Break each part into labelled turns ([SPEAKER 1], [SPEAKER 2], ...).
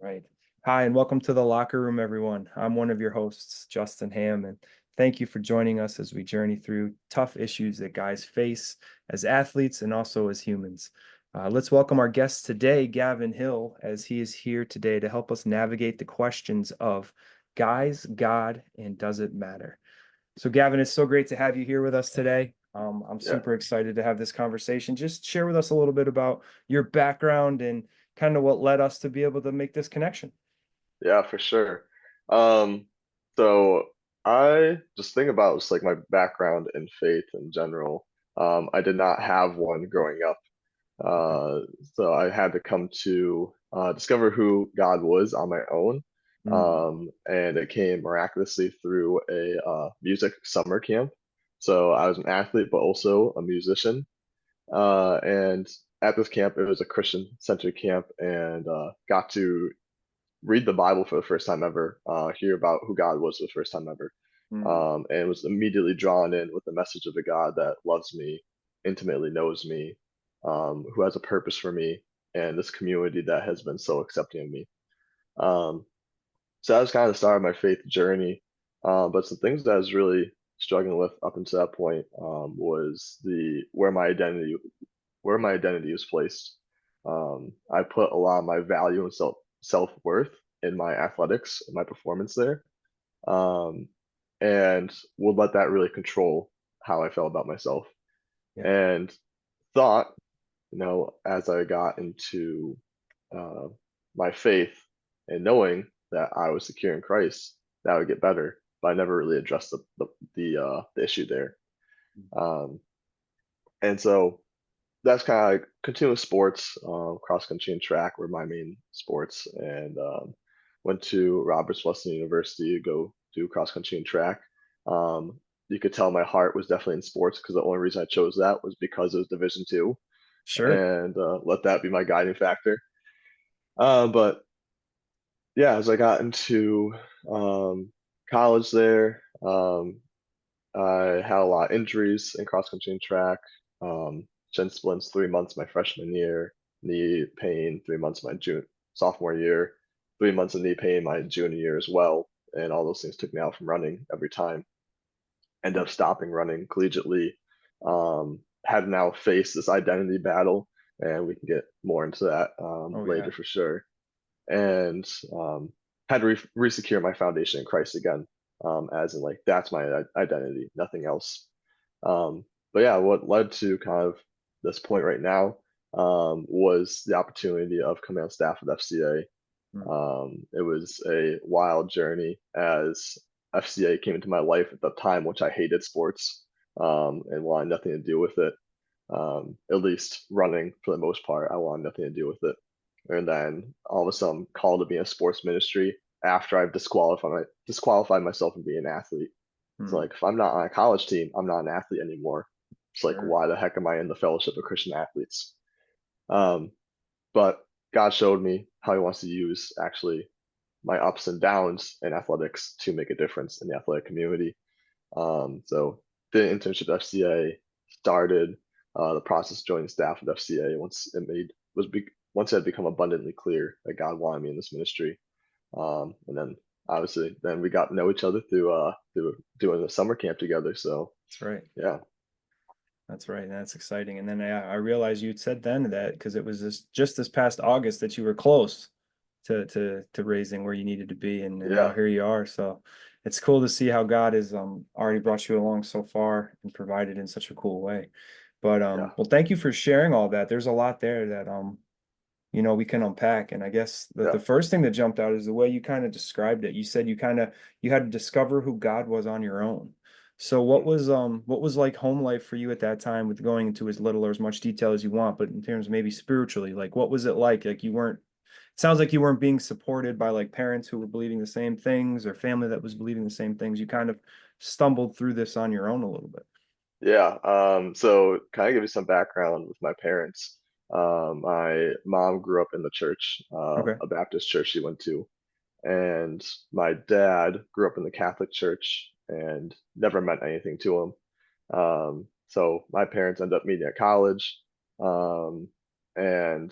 [SPEAKER 1] Right. Hi, and welcome to the locker room, everyone. I'm one of your hosts, Justin Ham, and thank you for joining us as we journey through tough issues that guys face as athletes and also as humans. Let's welcome our guest today, Gavin Hill, as he is here today to help us navigate the questions of guys, God, and does it matter? So, Gavin, it's so great to have you here with us today. I'm
[SPEAKER 2] Yeah,
[SPEAKER 1] super excited to have this conversation. Just share with us a little bit about your background and kind of what led us to be able to make this connection.
[SPEAKER 2] yeah, for sure. Um, so I just think about just like my background in faith in general. I did not have one growing up.
[SPEAKER 1] Okay.
[SPEAKER 2] Uh, so I had to come to discover who God was on my own.
[SPEAKER 1] Mm,
[SPEAKER 2] And it came miraculously through a music summer camp. So I was an athlete, but also a musician. And at this camp, it was a Christian-centered camp, and got to read the Bible for the first time ever, hear about who God was for the first time ever,
[SPEAKER 1] mm,
[SPEAKER 2] and was immediately drawn in with the message of a God that loves me, intimately knows me, who has a purpose for me, and this community that has been so accepting of me. Um, so that was kind of the start of my faith journey. But some things that I was really struggling with up until that point was the where my identity was placed. I put a lot of my value and self worth in my athletics and my performance there, um, and would let that really control how I felt about myself.
[SPEAKER 1] yeah.
[SPEAKER 2] And thought, as I got into uh, my faith and knowing that I was secure in Christ, that would get better. But I never really addressed the issue there. Um, and so that's kind of like continuous sports, cross country and track were my main sports, and went to Roberts Wesleyan University to go do cross country and track. Um, you could tell my heart was definitely in sports because the only reason I chose that was because it was Division two,
[SPEAKER 1] Sure.
[SPEAKER 2] and let that be my guiding factor. But yeah, as I got into um, college there, I had a lot of injuries in cross country and track. Shin splints 3 months my freshman year, knee pain 3 months my June sophomore year, 3 months of knee pain my junior year as well, and all those things took me out from running every time. Ended up stopping running collegiately. Had to now face this identity battle, and we can get more into that
[SPEAKER 1] Oh, yeah.
[SPEAKER 2] later for sure. And had to re-secure my foundation in Christ again, as in like that's my identity, nothing else. But yeah, what led to kind of this point right now was the opportunity of coming on staff with FCA.
[SPEAKER 1] Mm,
[SPEAKER 2] It was a wild journey as FCA came into my life at the time, which I hated sports and wanted nothing to do with it. At least running for the most part, I wanted nothing to do with it. And then all of a sudden, called to be in a sports ministry after I've disqualified myself from being an athlete. It's
[SPEAKER 1] mm,
[SPEAKER 2] like if I'm not on a college team, I'm not an athlete anymore. It's like
[SPEAKER 1] sure.
[SPEAKER 2] why the heck am I in the fellowship of Christian athletes? Um, but God showed me how He wants to use actually my ups and downs in athletics to make a difference in the athletic community. So did an internship at FCA, started the process of joining staff with FCA once it had become abundantly clear that God wanted me in this ministry. And then obviously then we got to know each other through doing the summer camp together. So
[SPEAKER 1] That's right.
[SPEAKER 2] yeah,
[SPEAKER 1] That's right. And that's exciting. And then I realized you'd said then that because it was just this past August that you were close to raising where you needed to be, and now
[SPEAKER 2] yeah,
[SPEAKER 1] here you are. So it's cool to see how God has already brought you along so far and provided in such a cool way. But
[SPEAKER 2] yeah,
[SPEAKER 1] well, thank you for sharing all that. There's a lot there that we can unpack. And I guess
[SPEAKER 2] yeah.
[SPEAKER 1] the first thing that jumped out is the way you kind of described it. You said you had to discover who God was on your own. So
[SPEAKER 2] Mhm.
[SPEAKER 1] what was like home life for you at that time, with going into as little or as much detail as you want, but in terms of maybe spiritually, like what was it like? Like you weren't it sounds like you weren't being supported by like parents who were believing the same things or family that was believing the same things. You kind of stumbled through this on your own a little bit.
[SPEAKER 2] Yeah. So kind of give you some background with my parents. My mom grew up in the church,
[SPEAKER 1] Okay.
[SPEAKER 2] a Baptist church she went to, and my dad grew up in the Catholic Church and never meant anything to him. So my parents ended up meeting at college, and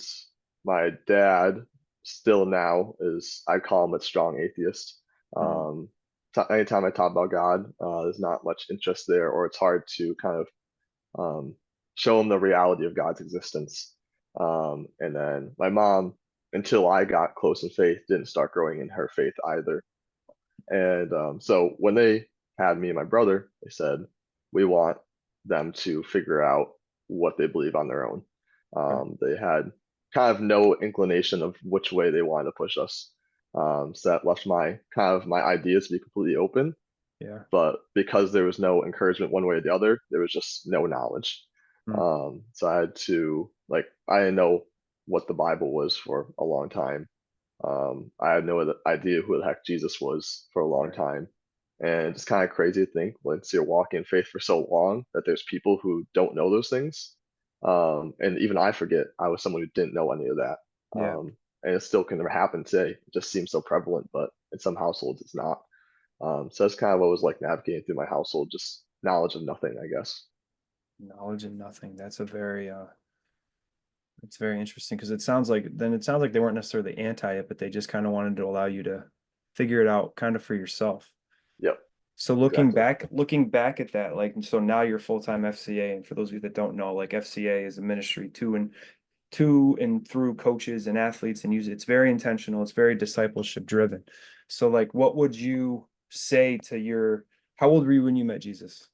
[SPEAKER 2] my dad still now is I call him a strong atheist.
[SPEAKER 1] Mm,
[SPEAKER 2] Um, Anytime I talk about God, there's not much interest there, or it's hard to kind of um, show him the reality of God's existence. And then my mom, until I got close in faith, didn't start growing in her faith either. And so when they had me and my brother, they said, we want them to figure out what they believe on their own.
[SPEAKER 1] okay.
[SPEAKER 2] They had kind of no inclination of which way they wanted to push us. So that left my kind of my ideas to be completely open.
[SPEAKER 1] Yeah.
[SPEAKER 2] But because there was no encouragement one way or the other, there was just no knowledge.
[SPEAKER 1] Mm,
[SPEAKER 2] So I had to like I didn't know what the Bible was for a long time. I had no idea who the heck Jesus was for a long
[SPEAKER 1] right.
[SPEAKER 2] time. And it's kind of crazy to think once you're walking in faith for so long that there's people who don't know those things. And even I forget I was someone who didn't know any of that.
[SPEAKER 1] Yeah.
[SPEAKER 2] And it still can happen today. It just seems so prevalent, but in some households it's not. So that's kind of what was like navigating through my household, just knowledge of nothing, I guess.
[SPEAKER 1] Knowledge and nothing. That's a very it's very interesting because it sounds like they weren't necessarily anti it, but they just kind of wanted to allow you to figure it out kind of for yourself.
[SPEAKER 2] Yep,
[SPEAKER 1] So
[SPEAKER 2] exactly.
[SPEAKER 1] looking back at that, like, so now you're full-time FCA, and for those of you that don't know, like FCA is a ministry to and through coaches and athletes, and use it's very intentional, it's very discipleship driven. So like, what would you say to your, how old were you when you met Jesus?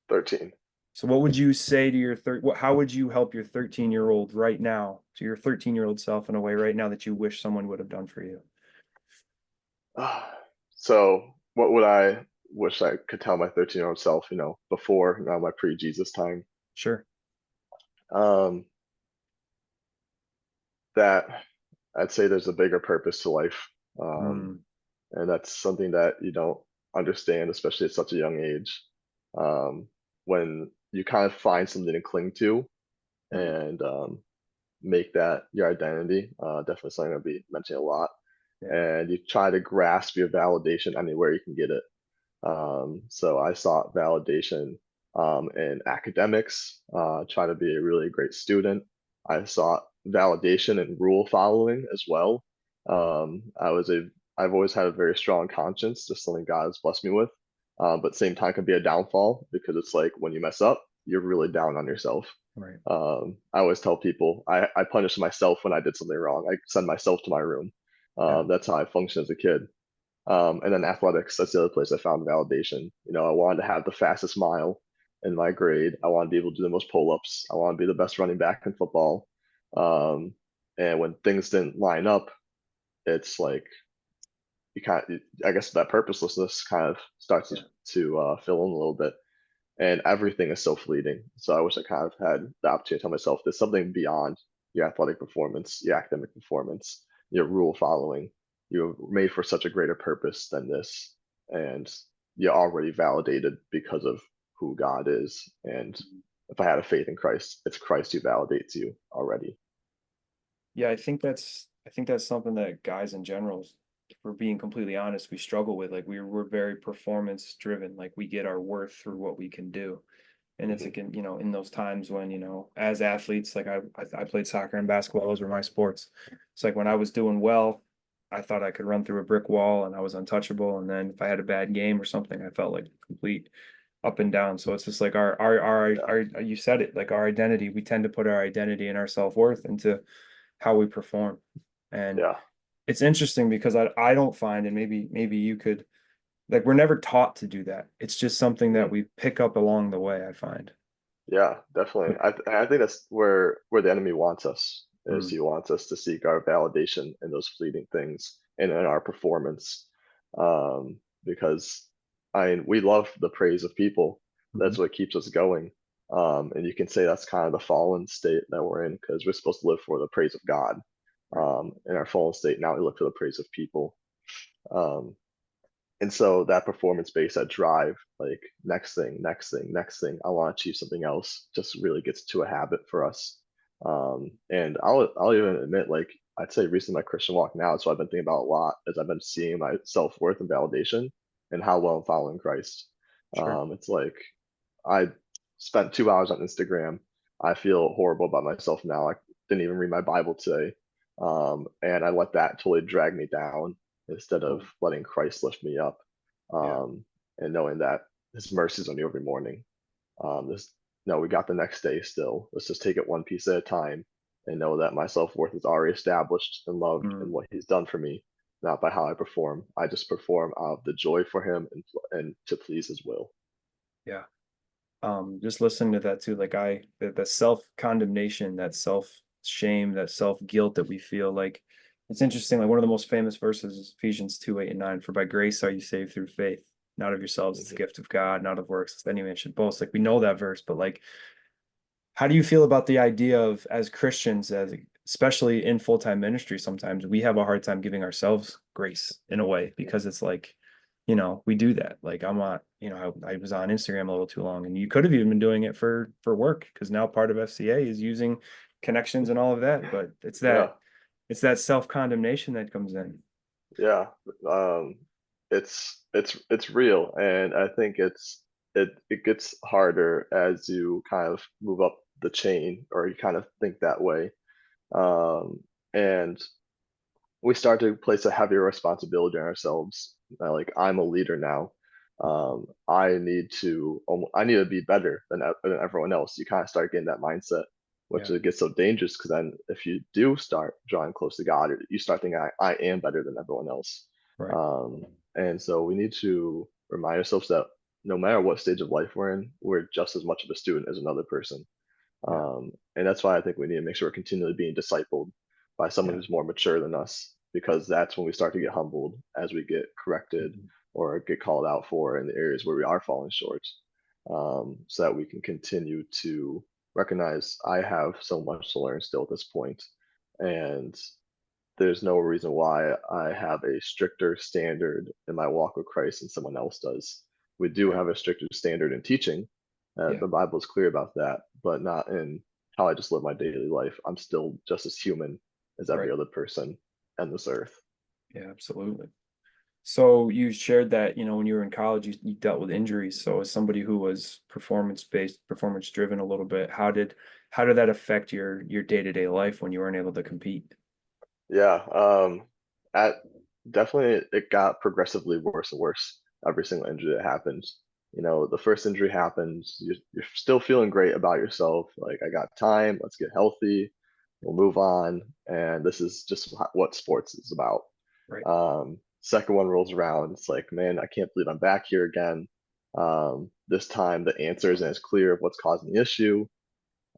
[SPEAKER 2] 13.
[SPEAKER 1] So what would you say to your how would you help your 13-year-old right now, to your 13-year-old self in a way right now that you wish someone would have done for you?
[SPEAKER 2] So what would I wish I could tell my 13-year-old self, before, my pre-Jesus time?
[SPEAKER 1] Sure.
[SPEAKER 2] Um, that I'd say there's a bigger purpose to life. Um,
[SPEAKER 1] Mm,
[SPEAKER 2] and that's something that you don't understand, especially at such a young age. Um, when you kind of find something to cling to
[SPEAKER 1] mm,
[SPEAKER 2] and make that your identity, definitely something I'll be mentioning a lot.
[SPEAKER 1] yeah.
[SPEAKER 2] And you try to grasp your validation anywhere you can get it. So I sought validation in academics, try to be a really great student. I sought validation in rule following as well. I was a I've always had a very strong conscience, just something God has blessed me with. But same time can be a downfall because it's like when you mess up, you're really down on yourself.
[SPEAKER 1] Right.
[SPEAKER 2] I always tell people I punish myself when I did something wrong. I send myself to my room.
[SPEAKER 1] Yeah.
[SPEAKER 2] That's how I functioned as a kid. And then athletics, that's the other place I found validation. I wanted to have the fastest mile in my grade. I wanted to be able to do the most pull-ups. I want to be the best running back in football. Um, and when things didn't line up, it's like I guess that purposelessness kind of starts
[SPEAKER 1] Yeah.
[SPEAKER 2] to fill in a little bit. And everything is so fleeting. So I wish I kind of had the opportunity to tell myself there's something beyond your athletic performance, your academic performance, your rule following. You're made for such a greater purpose than this. And you're already validated because of who God is. And if I had a faith in Christ, it's Christ who validates you already.
[SPEAKER 1] Yeah, I think that's something that guys in general, if we're being completely honest, we struggle with. Like we're very performance driven. Like we get our worth through what we can do. And it's
[SPEAKER 2] Hmm.
[SPEAKER 1] again, in those times when, as athletes, like I played soccer and basketball, those were my sports. It's like when I was doing well, I thought I could run through a brick wall and I was untouchable. And then if I had a bad game or something, I felt like complete up and down. So it's just like
[SPEAKER 2] Yeah.
[SPEAKER 1] you said it, like our identity, we tend to put our identity and our self-worth into how we perform. And
[SPEAKER 2] Yeah.
[SPEAKER 1] it's interesting because I don't find, and maybe you could, like, we're never taught to do that. It's just something
[SPEAKER 2] Hmm.
[SPEAKER 1] that we pick up along the way, I find.
[SPEAKER 2] Yeah, definitely. I think that's where the enemy wants us, is
[SPEAKER 1] Mm,
[SPEAKER 2] he wants us to seek our validation in those fleeting things and in our performance. Because we love the praise of people.
[SPEAKER 1] mhm,
[SPEAKER 2] That's what keeps us going. And you can say that's kind of the fallen state that we're in because we're supposed to live for the praise of God.
[SPEAKER 1] right.
[SPEAKER 2] In our fallen state, now we look for the praise of people. Um, and so that performance base, that drive, like next thing, next thing, next thing, I want to achieve something else, just really gets to a habit for us. And I'll even admit, like I'd say recently my Christian walk now, so I've been thinking about a lot as I've been seeing my self worth and validation and how well I'm following Christ.
[SPEAKER 1] Sure.
[SPEAKER 2] It's like I spent 2 hours on Instagram. I feel horrible about myself now. I didn't even read my Bible today. And I let that totally drag me down instead of
[SPEAKER 1] Oh,
[SPEAKER 2] letting Christ lift me up,
[SPEAKER 1] yeah.
[SPEAKER 2] and knowing that His mercies on you every morning. This No, we got the next day still. Let's just take it one piece at a time and know that my self worth is already established and loved
[SPEAKER 1] Mm,
[SPEAKER 2] in what He's done for me, not by how I perform. I just perform out of the joy for Him and to please His will.
[SPEAKER 1] yeah. Just listening to that too, like the self-condemnation, that self-shame, that self-guilt that we feel, like it's interesting. Like one of the most famous verses is Ephesians 2:8 and 9. For by grace are you saved through faith, not of yourselves, it's the
[SPEAKER 2] Mhm.
[SPEAKER 1] gift of God, not of works, lest any man should boast. Like we know that verse, but like how do you feel about the idea of, as Christians, as especially in full-time ministry, sometimes we have a hard time giving ourselves grace in a way because it's like, we do that. Like I'm on, I was on Instagram a little too long, and you could have even been doing it for work because now part of FCA is using connections and all of that. But
[SPEAKER 2] Yeah,
[SPEAKER 1] it's that self-condemnation that comes in.
[SPEAKER 2] yeah. Um, it's real, and I think it gets harder as you kind of move up the chain, or you kind of think that way. And we start to place a heavier responsibility on ourselves. Like I'm a leader now. I need to be better than everyone else. You kind of start getting that mindset, which
[SPEAKER 1] Yeah,
[SPEAKER 2] it gets so dangerous because then if you do start drawing close to God, you start thinking I am better than everyone else.
[SPEAKER 1] right.
[SPEAKER 2] Um, and so we need to remind ourselves that no matter what stage of life we're in, we're just as much of a student as another person.
[SPEAKER 1] Yeah,
[SPEAKER 2] And that's why I think we need to make sure we're continually being discipled by someone
[SPEAKER 1] yeah.
[SPEAKER 2] who's more mature than us, because that's when we start to get humbled as we get corrected
[SPEAKER 1] Mhm.
[SPEAKER 2] or get called out for in the areas where we are falling short, so that we can continue to recognize I have so much to learn still at this point, and there's no reason why I have a stricter standard in my walk with Christ than someone else does. We do
[SPEAKER 1] Right.
[SPEAKER 2] have a stricter standard in teaching.
[SPEAKER 1] Yeah,
[SPEAKER 2] The Bible is clear about that, but not in how I just live my daily life. I'm still just as human as every
[SPEAKER 1] right.
[SPEAKER 2] other person on this earth.
[SPEAKER 1] Yeah, absolutely. So you shared that, when you were in college, you dealt with injuries. So as somebody who was performance-based, performance-driven a little bit, how did that affect your day-to-day life when you weren't able to compete?
[SPEAKER 2] Yeah, at definitely it got progressively worse and worse every single injury that happens. The first injury happens, you're still feeling great about yourself. Like, I got time, let's get healthy, we'll move on. And this is just what sports is about.
[SPEAKER 1] Right.
[SPEAKER 2] Second one rolls around, it's like, man, I can't believe I'm back here again. This time the answer isn't as clear of what's causing the issue.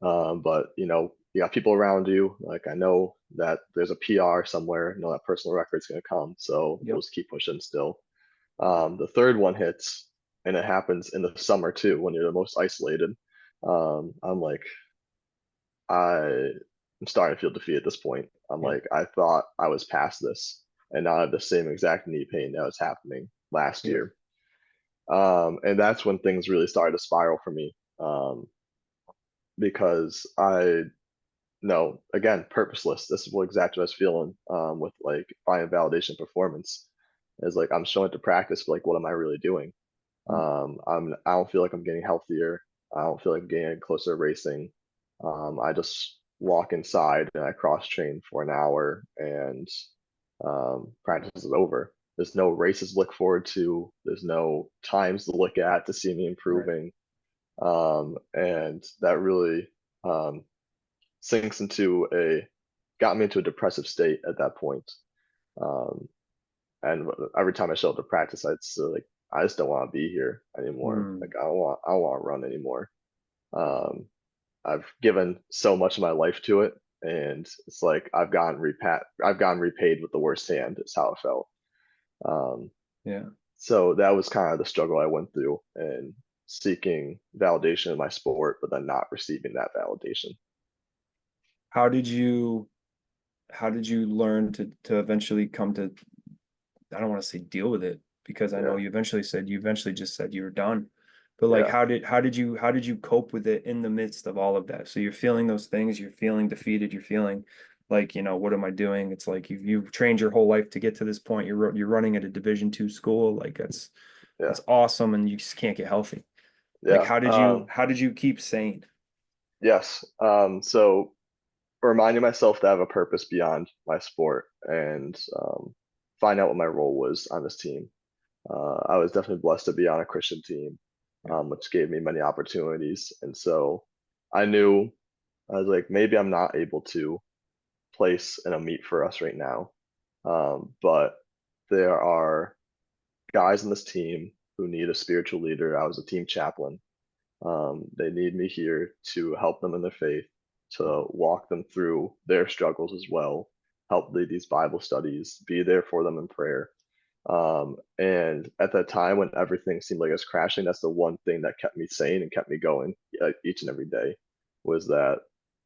[SPEAKER 2] But you got people around you. Like I know that there's a PR somewhere. That personal record's gonna come, so we'll
[SPEAKER 1] Yep.
[SPEAKER 2] just keep pushing still. The third one hits, and it happens in the summer too, when you're the most isolated. I'm like, I'm starting to feel defeat at this point. I'm
[SPEAKER 1] Yep.
[SPEAKER 2] like, I thought I was past this, and now I have the same exact knee pain that was happening last
[SPEAKER 1] Yep.
[SPEAKER 2] year. And that's when things really started to spiral for me. Because I No, again, purposeless. This is what exactly I was feeling, with like finding validation performance. Is like I'm showing it to practice, but like what am I really doing?
[SPEAKER 1] Mm.
[SPEAKER 2] I don't feel like I'm getting healthier. I don't feel like I'm getting closer to racing. I just walk inside and I cross train for an hour, and practice is over. There's no races to look forward to. There's no times to look at to see me
[SPEAKER 1] Right.
[SPEAKER 2] improving. And that really, um, sinks into a got me into a depressive state at that point. Um, and every time I show up to practice, like I just don't want to be here anymore. Like
[SPEAKER 1] Mm.
[SPEAKER 2] I don't want to run anymore. Um, I've given so much of my life to it, and it's like I've gotten repaid with the worst hand. Is how it felt. Um,
[SPEAKER 1] Yeah.
[SPEAKER 2] so that was kind of the struggle I went through, and seeking validation in my sport, but then not receiving that validation.
[SPEAKER 1] How did you how did you learn to eventually come to, I don't want to say deal with it because I know
[SPEAKER 2] Yeah,
[SPEAKER 1] you eventually just said you were done. But like
[SPEAKER 2] yeah,
[SPEAKER 1] how did you cope with it in the midst of all of that? So you're feeling those things, you're feeling defeated, you're feeling like, what am I doing? It's like you've trained your whole life to get to this point. You're running at a Division II school. Like
[SPEAKER 2] yeah,
[SPEAKER 1] it's awesome and you just can't get healthy. Like
[SPEAKER 2] yeah.
[SPEAKER 1] how did you keep sane?
[SPEAKER 2] Yes. So reminding myself to have a purpose beyond my sport and find out what my role was on this team. I was definitely blessed to be on a Christian team,
[SPEAKER 1] Yeah.
[SPEAKER 2] which gave me many opportunities. And so I knew I was like, maybe I'm not able to place in a meet for us right now, but there are guys on this team who need a spiritual leader. I was a team chaplain. They need me here to help them in their faith, to walk them through their struggles as well, help lead these Bible studies, be there for them in prayer. And at that time when everything seemed like it was crashing, that's the one thing that kept me sane and kept me going each and every day was that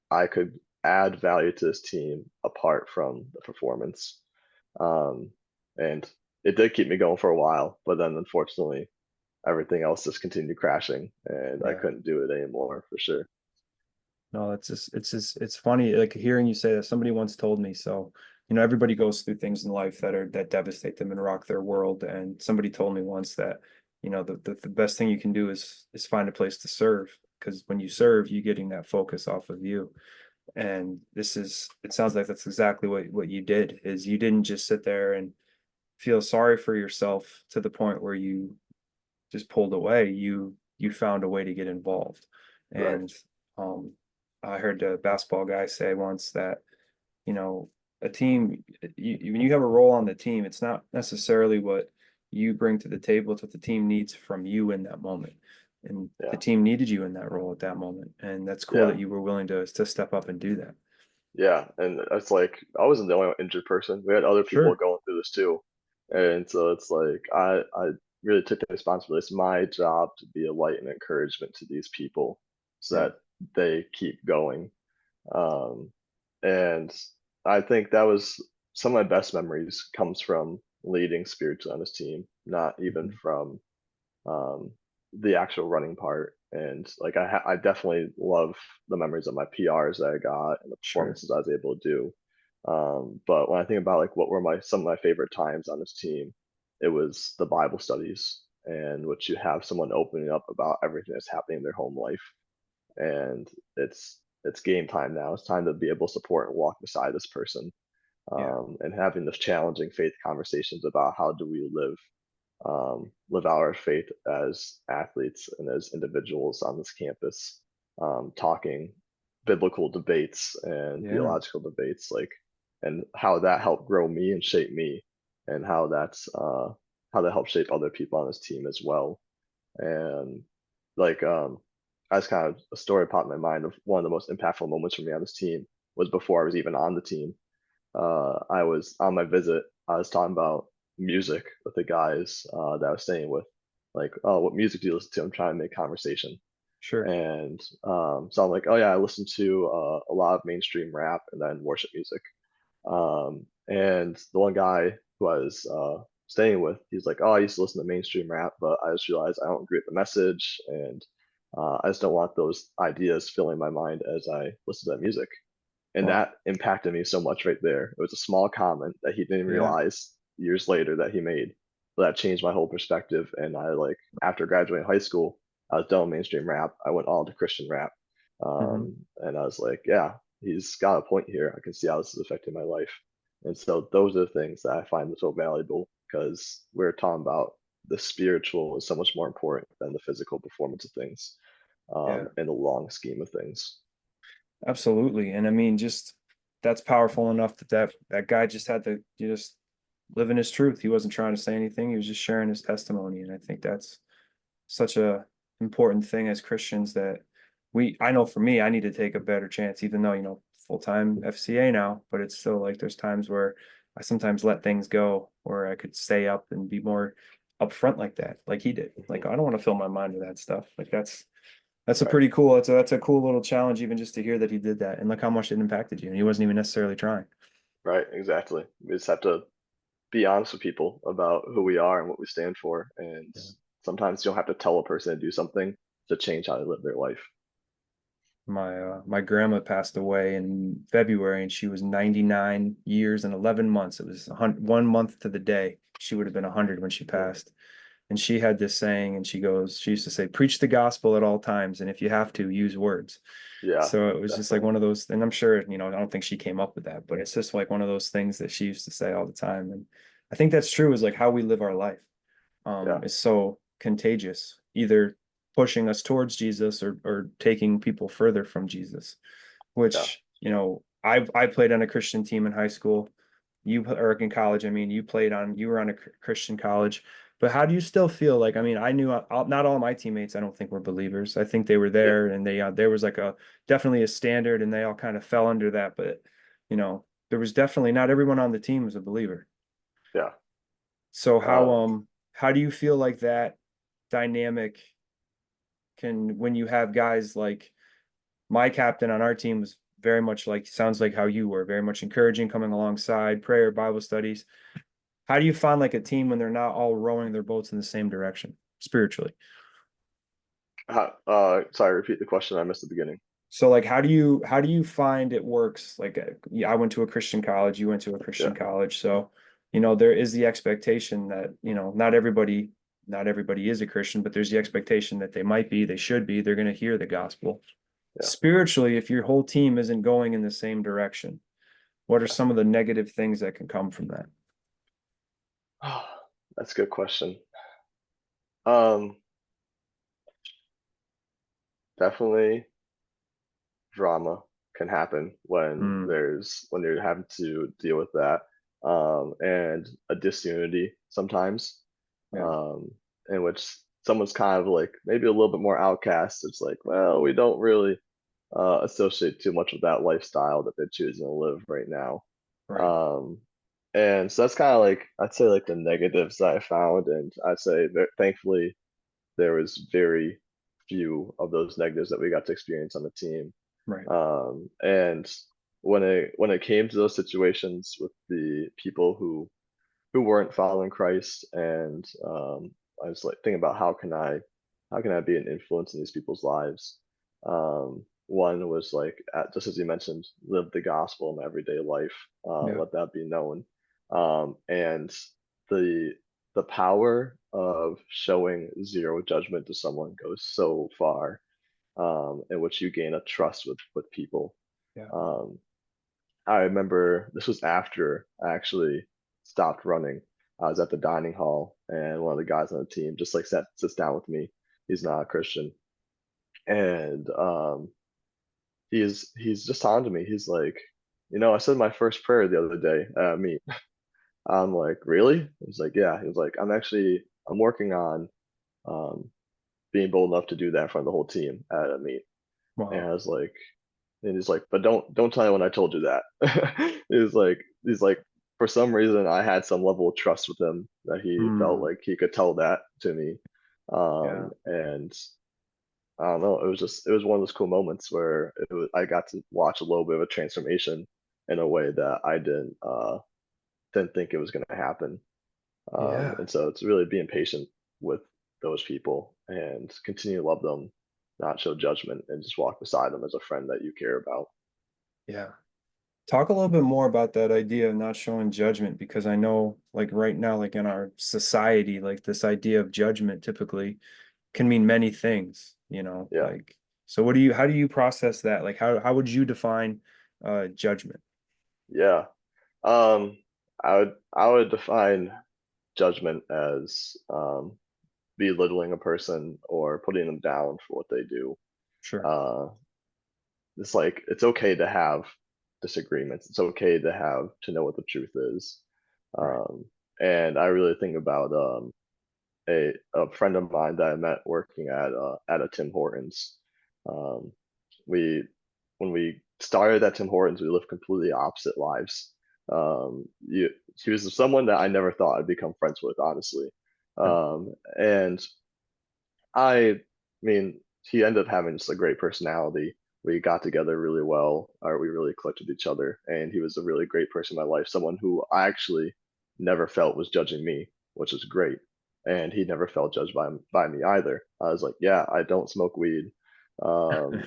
[SPEAKER 2] I could add value to this team apart from the performance. Um, and it did keep me going for a while, but then unfortunately, everything else just continued crashing and I
[SPEAKER 1] Yeah.
[SPEAKER 2] couldn't do it anymore for sure.
[SPEAKER 1] No, it's funny, like hearing you say that. Somebody once told me, so, everybody goes through things in life that devastate them and rock their world. And somebody told me once that, the best thing you can do is find a place to serve. Because when you serve, you're getting that focus off of you. And it sounds like that's exactly what you did, is you didn't just sit there and feel sorry for yourself to the point where you just pulled away. You found a way to get involved.
[SPEAKER 2] Right.
[SPEAKER 1] And um I heard a basketball guy say once that, you know, a team, when you have a role on the team, it's not necessarily what you bring to the table, it's what the team needs from you in that moment. And the
[SPEAKER 2] Yeah.
[SPEAKER 1] team needed you in that role at that moment. And that's cool
[SPEAKER 2] Yeah.
[SPEAKER 1] that you were willing to step up and do that.
[SPEAKER 2] Yeah. And it's like I wasn't the only injured person. We had other people
[SPEAKER 1] Sure.
[SPEAKER 2] going through this too. And so it's like I really took the responsibility. It's my job to be a light and encouragement to these people so
[SPEAKER 1] Yeah.
[SPEAKER 2] that they keep going. Um, and I think that was some of my best memories comes from leading spiritually on this team, not even
[SPEAKER 1] Mhm.
[SPEAKER 2] from um, the actual running part. And like I definitely love the memories of my PRs that I got and the
[SPEAKER 1] Sure.
[SPEAKER 2] performances I was able to do. But when I think about like what were my some of my favorite times on this team, it was the Bible studies and which you have someone opening up about everything that's happening in their home life. And it's game time now. It's time to be able to support and walk beside this person,
[SPEAKER 1] Yeah.
[SPEAKER 2] and having those challenging faith conversations about how do we live out our faith as athletes and as individuals on this campus, talking biblical debates and
[SPEAKER 1] Yeah.
[SPEAKER 2] theological debates, like, and how that helped grow me and shape me, and how that helped shape other people on this team as well. And like, that's kind of a story popped in my mind of one of the most impactful moments for me on this team was before I was even on the team. I was on my visit. I was talking about music with the guys that I was staying with. Like, oh, what music do you listen to? I'm trying to make conversation.
[SPEAKER 1] Sure.
[SPEAKER 2] And so I'm like, oh yeah, I listen to a lot of mainstream rap and then worship music. And the one guy who I was staying with, he's like, oh, I used to listen to mainstream rap, but I just realized I don't agree with the message, and I just don't want those ideas filling my mind as I listen to that music. And
[SPEAKER 1] Well,
[SPEAKER 2] that impacted me so much right there. It was a small comment that he didn't
[SPEAKER 1] yeah.
[SPEAKER 2] realize years later that he made, but that changed my whole perspective. And I like after graduating high school, I was done with mainstream rap. I went all to Christian rap,
[SPEAKER 1] Hmm.
[SPEAKER 2] and I was like, yeah, he's got a point here. I can see how this is affecting my life. And so those are the things that I find so valuable because we're talking about the spiritual is so much more important than the physical performance of things,
[SPEAKER 1] Yeah.
[SPEAKER 2] in the long scheme of things.
[SPEAKER 1] Absolutely. And I mean, just that's powerful enough that guy just had to just live in his truth. He wasn't trying to say anything. He was just sharing his testimony. And I think that's such a important thing as Christians that I know for me, I need to take a better chance, even though, full-time FCA now, but it's still like there's times where I sometimes let things go where I could stay up and be more upfront like that, like he did. Like,
[SPEAKER 2] Mhm.
[SPEAKER 1] I don't want to fill my mind with that stuff. Like that's a
[SPEAKER 2] Right.
[SPEAKER 1] pretty cool, that's a cool little challenge, even just to hear that he did that and look how much it impacted you. And he wasn't even necessarily trying.
[SPEAKER 2] Right, exactly. We just have to be honest with people about who we are and what we stand for. And
[SPEAKER 1] Yeah.
[SPEAKER 2] sometimes you don't have to tell a person to do something to change how they live their life.
[SPEAKER 1] My grandma passed away in February and she was 99 years and 11 months. It was 100, 1 month to the day. She would have been 100 when she
[SPEAKER 2] Mm.
[SPEAKER 1] passed. And she had this saying, and she used to say, preach the gospel at all times. And if you have to, use words.
[SPEAKER 2] Yeah,
[SPEAKER 1] So it was just like
[SPEAKER 2] definitely.
[SPEAKER 1] one of those, and I'm sure, I don't think she came up with that, but it's just like one of those things that she used to say all the time. And I think that's true, is like how we live our life
[SPEAKER 2] Yeah,
[SPEAKER 1] is so contagious, either pushing us towards Jesus or taking people further from Jesus,
[SPEAKER 2] yeah.
[SPEAKER 1] which, I played on a Christian team in high school. You, or in college, I mean, you were on a Christian college, but how do you still feel like, I mean, I knew not all my teammates, I don't think were believers. I think they were
[SPEAKER 2] Yeah,
[SPEAKER 1] there and there was like definitely a standard and they all kind of fell under that. But, there was definitely not everyone on the team was a believer.
[SPEAKER 2] yeah.
[SPEAKER 1] So
[SPEAKER 2] Um,
[SPEAKER 1] how do you feel like that dynamic when you have guys like my captain on our team was very much like, sounds like how you were, very much encouraging, coming alongside, prayer, Bible studies. How do you find like a team when they're not all rowing their boats in the same direction spiritually?
[SPEAKER 2] Sorry, repeat the question. I missed the beginning.
[SPEAKER 1] So like how do you find it works? Like yeah, I went to a Christian college, you went to a
[SPEAKER 2] Yeah,
[SPEAKER 1] Christian college. So, there is the expectation that, not everybody is a Christian, but there's the expectation that they might be, they should be, they're going to hear the gospel.
[SPEAKER 2] yeah.
[SPEAKER 1] Spiritually, if your whole team isn't going in the same direction, what are
[SPEAKER 2] Yeah.
[SPEAKER 1] some of the negative things that can come from that?
[SPEAKER 2] That's a good question. Um, Definitely drama can happen
[SPEAKER 1] Mm,
[SPEAKER 2] when you're having to deal with that, and a disunity sometimes,
[SPEAKER 1] yeah,
[SPEAKER 2] um, in which someone's kind of like maybe a little bit more outcast. It's like, well, we don't really associate too much with that lifestyle that they're choosing to live right now.
[SPEAKER 1] right,
[SPEAKER 2] Um, and so that's kind of like I'd say like the negatives that I found, and I'd say that thankfully there was very few of those negatives that we got to experience on the team.
[SPEAKER 1] right.
[SPEAKER 2] And when it came to those situations with the people who weren't following Christ, and I was like thinking about how can I be an influence in these people's lives. One was like just as you mentioned, live the gospel in everyday life.
[SPEAKER 1] Yeah,
[SPEAKER 2] Let that be known, and the the power of showing zero judgment to someone goes so far, in which you gain a trust with people.
[SPEAKER 1] yeah,
[SPEAKER 2] Um, I remember this was after I actually stopped running. I was at the dining hall, and one of the guys on the team just like sits down with me. He's not a Christian, and he's just talking to me. He's like, I said my first prayer the other day at meet. I'm like, really? He's like, yeah. He was like, I'm working on um, being bold enough to do that in front of the whole team at a meet. And
[SPEAKER 1] wow,
[SPEAKER 2] I was like, and he's like, but don't tell anyone I told you that. He's like, for some reason I had some level of trust with him that he felt
[SPEAKER 1] mm,
[SPEAKER 2] like he could tell that to me.
[SPEAKER 1] yeah,
[SPEAKER 2] And I don't know, it was one of those cool moments where I got to watch a little bit of a transformation in a way that I didn't think it was going to happen.
[SPEAKER 1] yeah,
[SPEAKER 2] And so it's really being patient with those people and continue to love them, not show judgment, and just walk beside them as a friend that you care about.
[SPEAKER 1] yeah. Talk a little bit more about that idea of not showing judgment, because I know like right now, like in our society, like this idea of judgment typically can mean many things,
[SPEAKER 2] Yeah,
[SPEAKER 1] like, so how do you process that? Like how would you define judgment?
[SPEAKER 2] yeah. Um, I would define judgment as belittling a person or putting them down for what they do.
[SPEAKER 1] Sure.
[SPEAKER 2] Uh, it's like it's okay to have disagreements. It's okay to know what the truth is.
[SPEAKER 1] Right.
[SPEAKER 2] Um, and I really think about a friend of mine that I met working at a Tim Hortons. Um, we when we started at Tim Hortons, we lived completely opposite lives. She was someone that I never thought I'd become friends with, honestly.
[SPEAKER 1] Yeah.
[SPEAKER 2] And I mean, he ended up having just a great personality. We got together really well, or we really clicked with each other, and he was a really great person in my life. Someone who I actually never felt was judging me, which is great, and he never felt judged by me either. I was like, yeah, I don't smoke weed, um,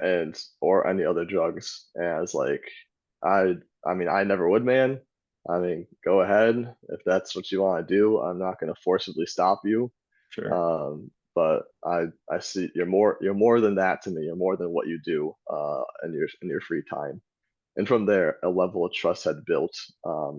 [SPEAKER 2] and or any other drugs, and I was like, I, I mean, I never would, man. I mean, go ahead if that's what you want to do. I'm not going to forcibly stop you,
[SPEAKER 1] Sure.
[SPEAKER 2] But I see you're more than that to me. You're more than what you do in your free time. And from there, a level of trust had built,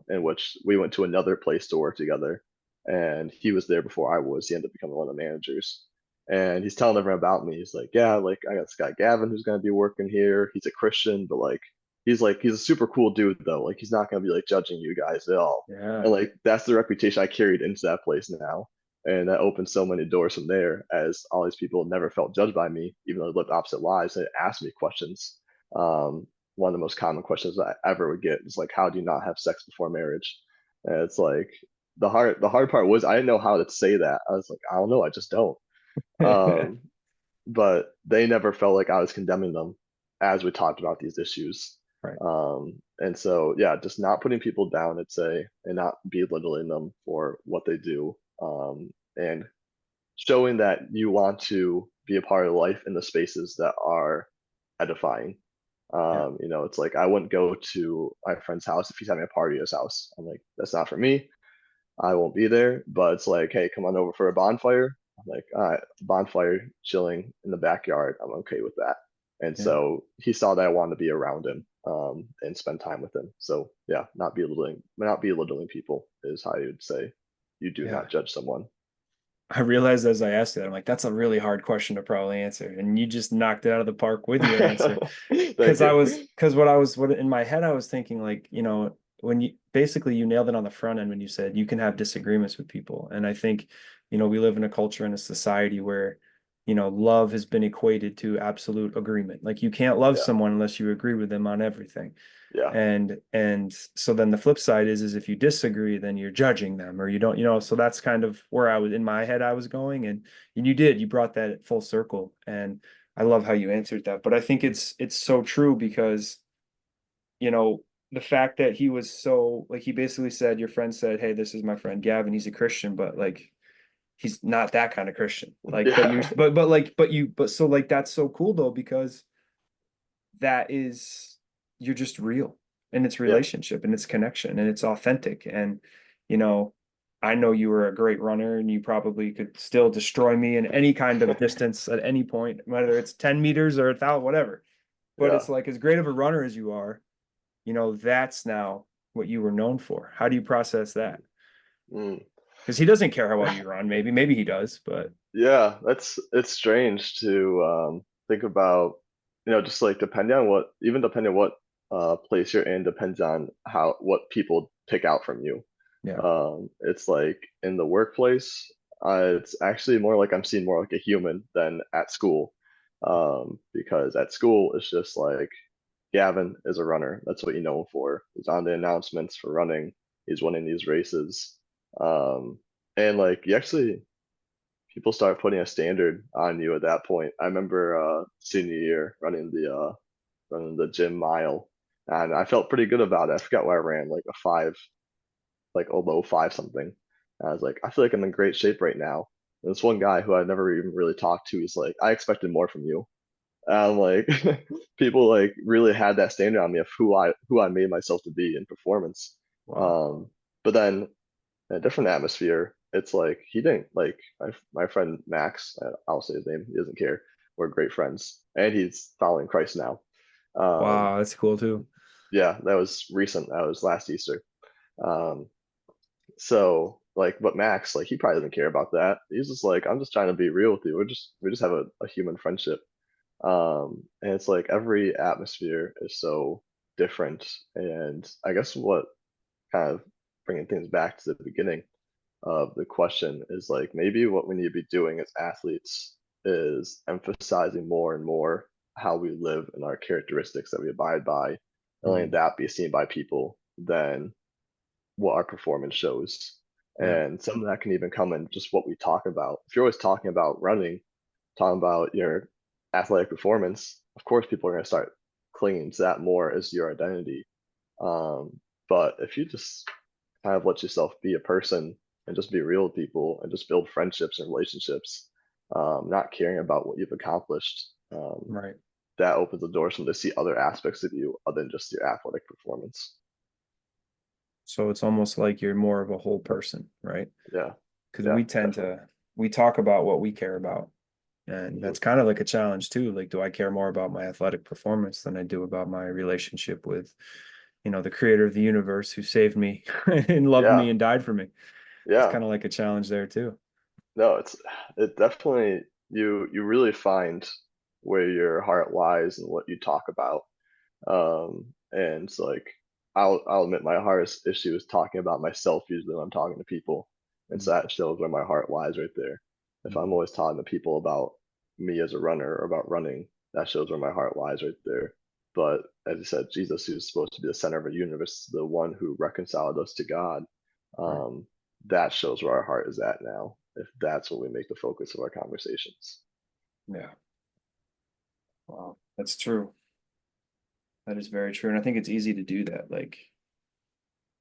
[SPEAKER 2] in which we went to another place to work together. And he was there before I was. He ended up becoming one of the managers. And he's telling everyone about me. He's like, yeah, like I got this guy Gavin who's gonna be working here. He's a Christian, but he's a super cool dude though. Like he's not gonna be like judging you guys at all.
[SPEAKER 1] Yeah.
[SPEAKER 2] And like that's the reputation I carried into that place now. And that opened so many doors from there, as all these people never felt judged by me, even though they lived opposite lives. They asked me questions. One of the most common questions I ever would get is like, how do you not have sex before marriage? And it's like the hard part was I didn't know how to say that. I was like, I don't know, I just don't. Um, but they never felt like I was condemning them as we talked about these issues.
[SPEAKER 1] Right.
[SPEAKER 2] And so yeah, just not putting people down, I'd say, and not belittling them for what they do. And showing that you want to be a part of life in the spaces that are edifying.
[SPEAKER 1] Yeah.
[SPEAKER 2] It's like I wouldn't go to my friend's house if he's having a party at his house. I'm like, that's not for me. I won't be there. But it's like, hey, come on over for a bonfire. I'm like, all right, bonfire, chilling in the backyard. I'm okay with that. And
[SPEAKER 1] Yeah.
[SPEAKER 2] so he saw that I wanted to be around him, and spend time with him. So yeah, not belittling people is how you would say you do
[SPEAKER 1] Yeah.
[SPEAKER 2] not judge someone.
[SPEAKER 1] I realized as I asked it, I'm like, that's a really hard question to probably answer. And you just knocked it out of the park with your answer.
[SPEAKER 2] Thank you.
[SPEAKER 1] Because what in my head I was thinking, like, when you nailed it on the front end when you said you can have disagreements with people. And I think, we live in a culture and a society where, love has been equated to absolute agreement. Like you can't love
[SPEAKER 2] Yeah,
[SPEAKER 1] someone unless you agree with them on everything.
[SPEAKER 2] yeah,
[SPEAKER 1] And so then the flip side is if you disagree, then you're judging them or you don't, so that's kind of where I was in my head I was going. And you brought that full circle. And I love how you answered that. But I think it's so true because, you know, the fact that he was so like he basically said, your friend said, hey, this is my friend Gavin, he's a Christian, but like he's not that kind of Christian. Like, but you're
[SPEAKER 2] yeah,
[SPEAKER 1] but so like that's so cool though, because that is you're just real and it's
[SPEAKER 2] yeah.
[SPEAKER 1] relationship and it's connection and it's authentic. And you know I know you were a great runner and you probably could still destroy me in any kind of distance at any point, whether it's 10 meters or 1,000, whatever. But
[SPEAKER 2] Yeah.
[SPEAKER 1] it's like, as great of a runner as you are, that's now what you were known for. How do you process that?
[SPEAKER 2] Mm.
[SPEAKER 1] Because he doesn't care how well you run. Maybe he does, but
[SPEAKER 2] Yeah, it's strange to think about, just like depending on what place you're in, depends on how what people pick out from you.
[SPEAKER 1] yeah.
[SPEAKER 2] It's like in the workplace, it's actually more like I'm seen more like a human than at school, because at school it's just like Gavin is a runner. That's what you know him for. He's on the announcements for running. He's winning these races. And like you actually people start putting a standard on you at that point. I remember senior year running the gym mile, and I felt pretty good about it. I forgot what I ran, like a five, like a low five something. And I was like, I feel like I'm in great shape right now. And this one guy who I never even really talked to, he's like, I expected more from you. And I'm like, people like really had that standard on me of who I made myself to be in performance.
[SPEAKER 1] Wow.
[SPEAKER 2] Um, but then in a different atmosphere, it's like he didn't like my friend Max. I'll say his name. He doesn't care. We're great friends, and he's following Christ now. Um,
[SPEAKER 1] Wow, that's cool too.
[SPEAKER 2] yeah, that was recent. That was last Easter. Um, so like, but Max, like, he probably doesn't care about that. He's just like, I'm just trying to be real with you. We just have a human friendship. And it's like every atmosphere is so different. And I guess what kind of bringing things back to the beginning of the question is like maybe what we need to be doing as athletes is emphasizing more and more how we live and our characteristics that we abide by, and letting
[SPEAKER 1] Mhm.
[SPEAKER 2] that be seen by people than what our performance shows.
[SPEAKER 1] Yeah.
[SPEAKER 2] And some of that can even come in just what we talk about. If you're always talking about running, talking about your athletic performance, of course people are going to start clinging to that more as your identity. Um, but if you just kind of let yourself be a person and just be real with people and just build friendships and relationships, not caring about what you've accomplished,
[SPEAKER 1] Right.
[SPEAKER 2] that opens the doors for them to see other aspects of you other than just your athletic performance.
[SPEAKER 1] So it's almost like you're more of a whole person, right?
[SPEAKER 2] Yeah,
[SPEAKER 1] Because
[SPEAKER 2] yeah,
[SPEAKER 1] we tend
[SPEAKER 2] definitely.
[SPEAKER 1] to we talk about what we care about. And
[SPEAKER 2] Mhm.
[SPEAKER 1] that's kind of like a challenge too. Like, do I care more about my athletic performance than I do about my relationship with, the creator of the universe who saved me and loved
[SPEAKER 2] Yeah,
[SPEAKER 1] me and died for me? It's
[SPEAKER 2] yeah.
[SPEAKER 1] kind of like a challenge there too.
[SPEAKER 2] No, it definitely you really find where your heart lies and what you talk about. And it's like I'll admit my hardest issue is talking about myself usually when I'm talking to people. And so that shows where my heart lies right there. If I'm
[SPEAKER 1] Mhm.
[SPEAKER 2] always talking to people about me as a runner or about running, that shows where my heart lies right there. But as you said, Jesus, who's supposed to be the center of our universe, the one who reconciled us to God,
[SPEAKER 1] Right.
[SPEAKER 2] um, that shows where our heart is at now, if that's what we make the focus of our conversations.
[SPEAKER 1] Yeah. Wow. That's true. That is very true. And I think it's easy to do that. Like,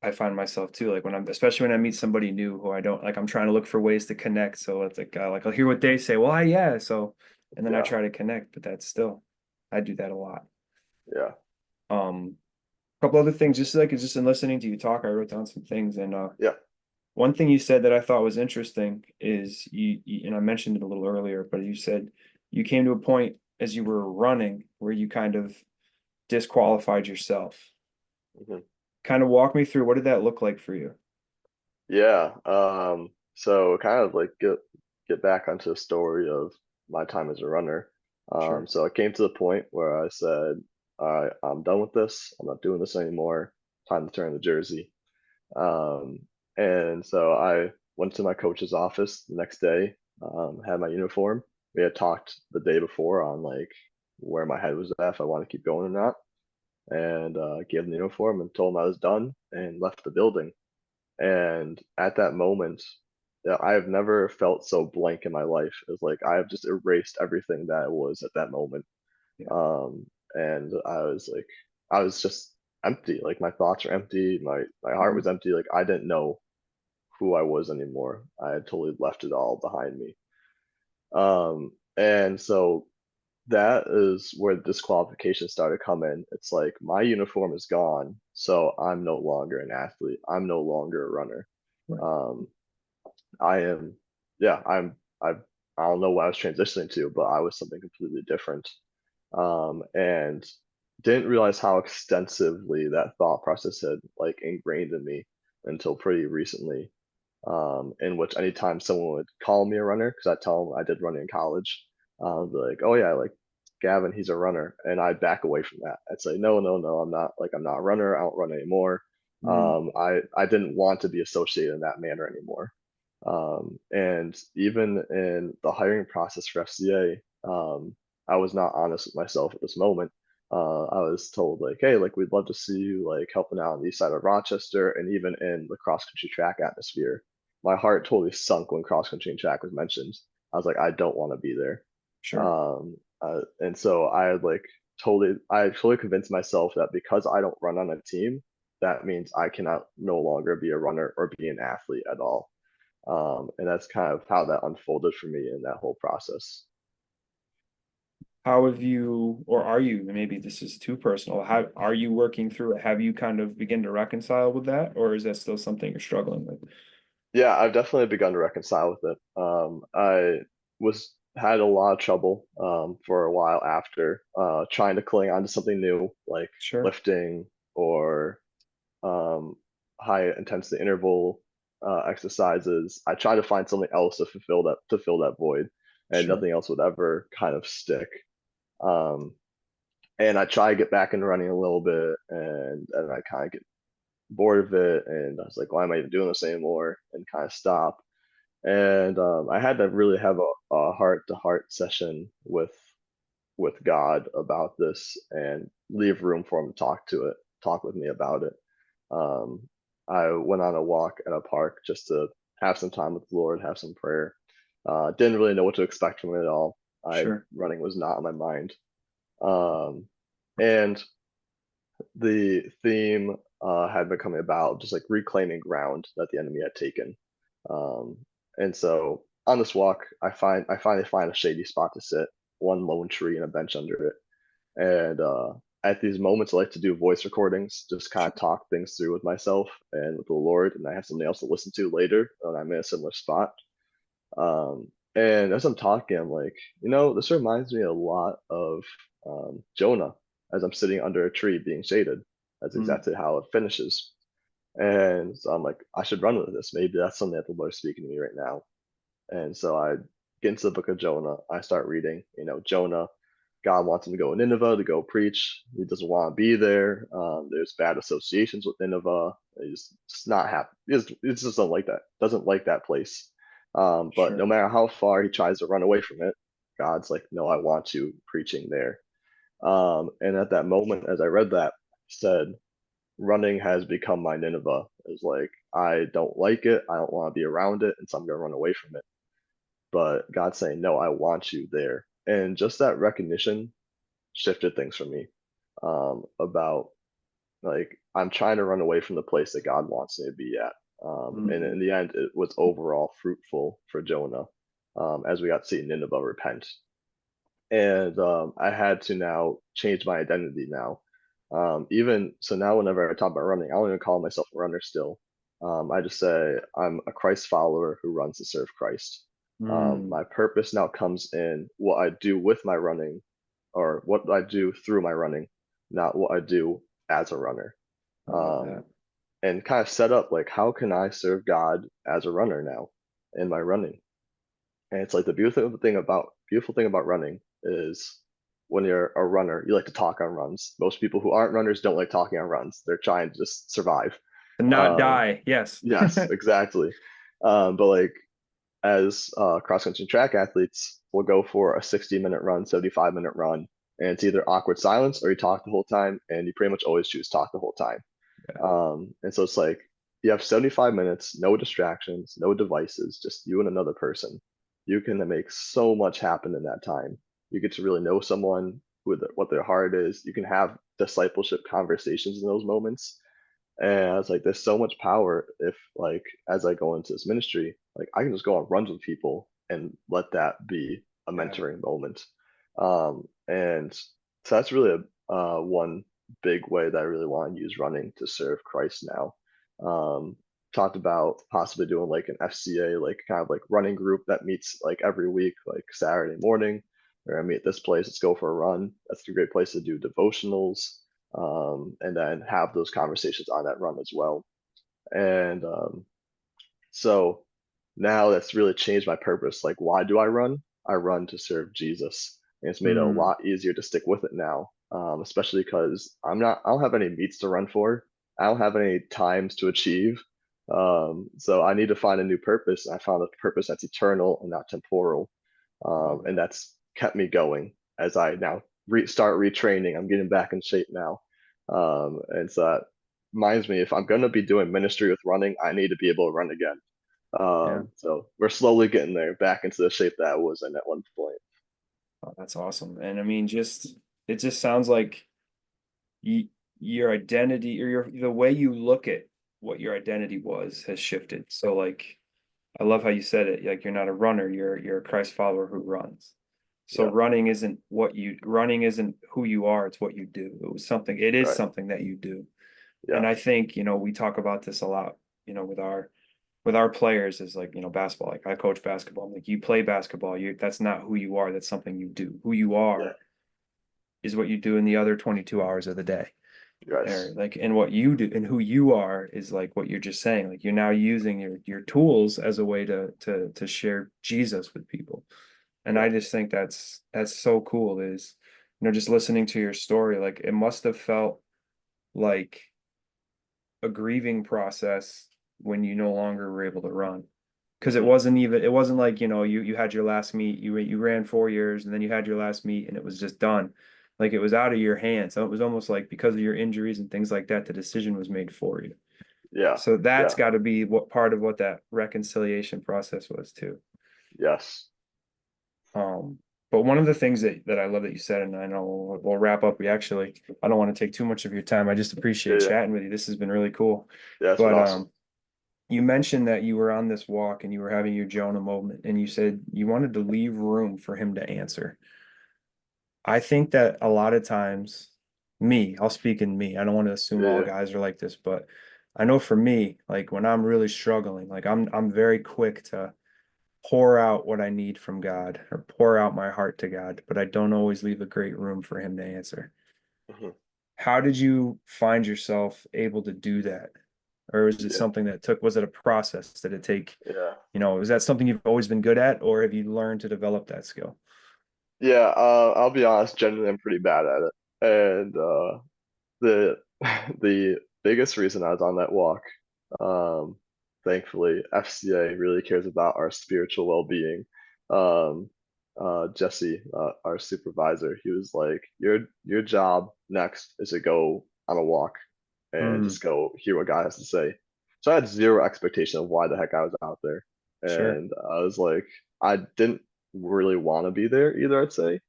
[SPEAKER 1] I find myself too, like when especially when I meet somebody new who I don't like, I'm trying to look for ways to connect. So it's like I'll hear what they say. Well, yeah. So, and then I
[SPEAKER 2] Yeah,
[SPEAKER 1] try to connect, but that's still, I do that a lot.
[SPEAKER 2] yeah,
[SPEAKER 1] A couple other things, just in listening to you talk, I wrote down some things. And
[SPEAKER 2] yeah.
[SPEAKER 1] one thing you said that I thought was interesting is and I mentioned it a little earlier, but you said you came to a point as you were running where you kind of disqualified yourself.
[SPEAKER 2] Mhm.
[SPEAKER 1] Kind of walk me through what did that look like for you?
[SPEAKER 2] Yeah. So kind of like get back onto the story of my time as a runner.
[SPEAKER 1] Sure.
[SPEAKER 2] So I came to the point where I said, all right, I'm done with this. I'm not doing this anymore. Time to turn the jersey. Um, and so I went to my coach's office the next day, had my uniform. We had talked the day before on like where my head was at, if I want to keep going or not, and gave him the uniform and told him I was done and left the building. And at that moment, yeah, I have never felt so blank in my life. It's like I have just erased everything that it was at that moment.
[SPEAKER 1] Yeah.
[SPEAKER 2] Um, and I was just empty. Like my thoughts are empty. My heart
[SPEAKER 1] Mhm.
[SPEAKER 2] was empty. Like I didn't know who I was anymore. I had totally left it all behind me. And so that is where the disqualification started to come in. It's like my uniform is gone, so I'm no longer an athlete. I'm no longer a runner.
[SPEAKER 1] Right.
[SPEAKER 2] Um, I am, yeah, I don't know what I was transitioning to, but I was something completely different. And didn't realize how extensively that thought process had like ingrained in me until pretty recently. In which anytime someone would call me a runner, because I tell them I did running in college, be like, oh yeah, like Gavin, he's a runner, and I'd back away from that. I'd say, no, no, no, I'm not. Like I'm not a runner. I don't run anymore.
[SPEAKER 1] Mm,
[SPEAKER 2] I didn't want to be associated in that manner anymore. And even in the hiring process for FCA, I was not honest with myself at this moment. I was told like, hey, like we'd love to see you like helping out on the east side of Rochester and even in the cross country track atmosphere. My heart totally sunk when cross country and track was mentioned. I was like, I don't want to be there.
[SPEAKER 1] sure.
[SPEAKER 2] And so I totally convinced myself that because I don't run on a team, that means I cannot no longer be a runner or be an athlete at all. And that's kind of how that unfolded for me in that whole process.
[SPEAKER 1] How have you, or are you, maybe this is too personal, how are you working through it? Have you kind of begin to reconcile with that, or is that still something you're struggling with?
[SPEAKER 2] Yeah, I've definitely begun to reconcile with it. I was had a lot of trouble for a while after trying to cling on to something new like
[SPEAKER 1] Sure,
[SPEAKER 2] lifting or um, high intensity interval exercises. I tried to find something else to fill that void, and
[SPEAKER 1] sure,
[SPEAKER 2] nothing else would ever kind of stick. Um, and I try to get back into running a little bit, and I kind of get bored of it, and I was like, why am I even doing this anymore? And kind of stop. And I had to really have a heart to heart session with God about this, and leave room for him to talk with me about it. Um, I went on a walk at a park just to have some time with the Lord, have some prayer. Didn't really know what to expect from it at all. I
[SPEAKER 1] sure,
[SPEAKER 2] Running was not on my mind. Um, and the theme had been coming about just like reclaiming ground that the enemy had taken. Um, and so on this walk, I finally find a shady spot to sit, one lone tree and a bench under it. And at these moments, I like to do voice recordings, just kind of
[SPEAKER 1] sure.
[SPEAKER 2] talk things through with myself and with the Lord, and I have something else to listen to later when I'm in a similar spot. And as I'm talking, I'm like, this reminds me a lot of Jonah as I'm sitting under a tree being shaded. That's
[SPEAKER 1] Mm,
[SPEAKER 2] exactly how it finishes. And so I'm like, I should run with this. Maybe that's something that the Lord's speaking to me right now. And so I get into the book of Jonah. I start reading. Jonah, God wants him to go to Nineveh to go preach. He doesn't want to be there. There's bad associations with Nineveh. He's just not happy. He just doesn't like that. Doesn't like that place. But no
[SPEAKER 1] sure.
[SPEAKER 2] matter how far he tries to run away from it, God's like, no, I want you preaching there. And at that moment, as I read that, I said, running has become my Nineveh. It's like I don't like it. I don't want to be around it, and so I'm gonna run away from it. But God's saying, no, I want you there. And just that recognition shifted things for me, about like I'm trying to run away from the place that God wants me to be at. And
[SPEAKER 1] Mm,
[SPEAKER 2] in the end, it was overall fruitful for Jonah, as we got to see Nineveh repent. And I had to now change my identity now. Even so, now whenever I talk about running, I don't even call myself a runner still. I just say I'm a Christ follower who runs to serve Christ.
[SPEAKER 1] mm,
[SPEAKER 2] My purpose now comes in what I do with my running, or what I do through my running, not what I do as a runner.
[SPEAKER 1] I love
[SPEAKER 2] Um,
[SPEAKER 1] that.
[SPEAKER 2] and kind of set up like, how can I serve God as a runner now in my running? And it's like the beautiful thing about running is when you're a runner, you like to talk on runs. Most people who aren't runners don't like talking on runs. They're trying to just survive.
[SPEAKER 1] To not
[SPEAKER 2] Um,
[SPEAKER 1] die. Yes.
[SPEAKER 2] yes, exactly. But like as cross country track athletes, we'll go for a 60-minute run, 75-minute run, and it's either awkward silence or you talk the whole time, and you pretty much always choose talk the whole time.
[SPEAKER 1] Yeah.
[SPEAKER 2] And so it's like you have 75 minutes, no distractions, no devices, just you and another person. You can make so much happen in that time. You get to really know someone, what their heart is. You can have discipleship conversations in those moments. And I was like, there's so much power if, like, as I go into this ministry, like, I can just go on runs with people and let that be a
[SPEAKER 1] Yeah.
[SPEAKER 2] mentoring moment. And so that's really one big way that I really want to use running to serve Christ now. Um, Talked about possibly doing like an FCA, like kind of like running group that meets like every week, like Saturday morning, or I meet at this place, let's go for a run. That's a great place to do devotionals, and then have those conversations on that run as well. And so now that's really changed my purpose. Like, why do I run? I run to serve Jesus. And it's made it a
[SPEAKER 1] Mm,
[SPEAKER 2] lot easier to stick with it now, especially because I don't have any meets to run for. I don't have any times to achieve. So I need to find a new purpose. And I found a purpose that's eternal and not temporal.
[SPEAKER 1] love
[SPEAKER 2] And
[SPEAKER 1] that.
[SPEAKER 2] that's kept me going as I now start retraining. I'm getting back in shape now. And so that reminds me, if I'm going to be doing ministry with running, I need to be able to run again.
[SPEAKER 1] Yeah.
[SPEAKER 2] So we're slowly getting there, back into the shape that I was in at one point.
[SPEAKER 1] Oh, that's awesome. And I mean, it just sounds like you, your identity or the way you look at what your identity was has shifted. So like I love how you said it. Like you're not a runner, you're a Christ follower who runs. So
[SPEAKER 2] Yeah,
[SPEAKER 1] running isn't who you are, it's what you do. It is
[SPEAKER 2] right.
[SPEAKER 1] something that you do. And
[SPEAKER 2] Yeah,
[SPEAKER 1] I think, we talk about this a lot, with our players is like, basketball. Like I coach basketball. I'm like, you play basketball, that's not who you are, that's something you do. Who you
[SPEAKER 2] yeah,
[SPEAKER 1] are is what you do in the other 22 hours of the day. Or
[SPEAKER 2] yes,
[SPEAKER 1] like and what you do and who you are is like what you're just saying. Like you're now using your tools as a way to share Jesus with people. And
[SPEAKER 2] yeah,
[SPEAKER 1] I just think that's so cool is, just listening to your story, like it must have felt like a grieving process when you no longer were able to run. Because
[SPEAKER 2] hmm,
[SPEAKER 1] it wasn't like, you had your last meet, you ran 4 years and then you had your last meet and it was just done. Like it was out of your hands. So it was almost like because of your injuries and things like that, the decision was made for you.
[SPEAKER 2] yeah,
[SPEAKER 1] So that's
[SPEAKER 2] yeah,
[SPEAKER 1] got to be what part of what that reconciliation process was too.
[SPEAKER 2] yes,
[SPEAKER 1] Um, but one of the things that I love that you said, and I know we'll wrap up. I don't want to take too much of your time. I just
[SPEAKER 2] yeah,
[SPEAKER 1] appreciate
[SPEAKER 2] yeah,
[SPEAKER 1] chatting with you. This has been really cool.
[SPEAKER 2] yeah. It's been
[SPEAKER 1] But
[SPEAKER 2] awesome.
[SPEAKER 1] you mentioned that you were on this walk and you were having your Jonah moment, and you said you wanted to leave room for him to answer. I think that a lot of times, I'll speak in me. I don't want to assume
[SPEAKER 2] Yeah,
[SPEAKER 1] all
[SPEAKER 2] yeah,
[SPEAKER 1] guys are like this, but I know for me, like when I'm really struggling, like I'm very quick pour out what I need from God or pour out my heart to God, but I don't always leave a great room for him to answer.
[SPEAKER 2] Mhm.
[SPEAKER 1] How did you find yourself able to do that? Or was it
[SPEAKER 2] Yeah,
[SPEAKER 1] something that took, was it a process? Did it take,
[SPEAKER 2] yeah,
[SPEAKER 1] is that something you've always been good at, or have you learned to develop that skill?
[SPEAKER 2] yeah. I'll be honest, generally I'm pretty bad at it, and the the biggest reason I was on that walk, um, thankfully, FCA really cares about our spiritual well-being. Um, Jesse, our supervisor, he was like, your job next is to go on a walk and
[SPEAKER 1] Mm,
[SPEAKER 2] just go hear what God has to say. So I had zero expectation of why the heck I was out there.
[SPEAKER 1] sure.
[SPEAKER 2] And I was like, I didn't really want to be there either, I'd say.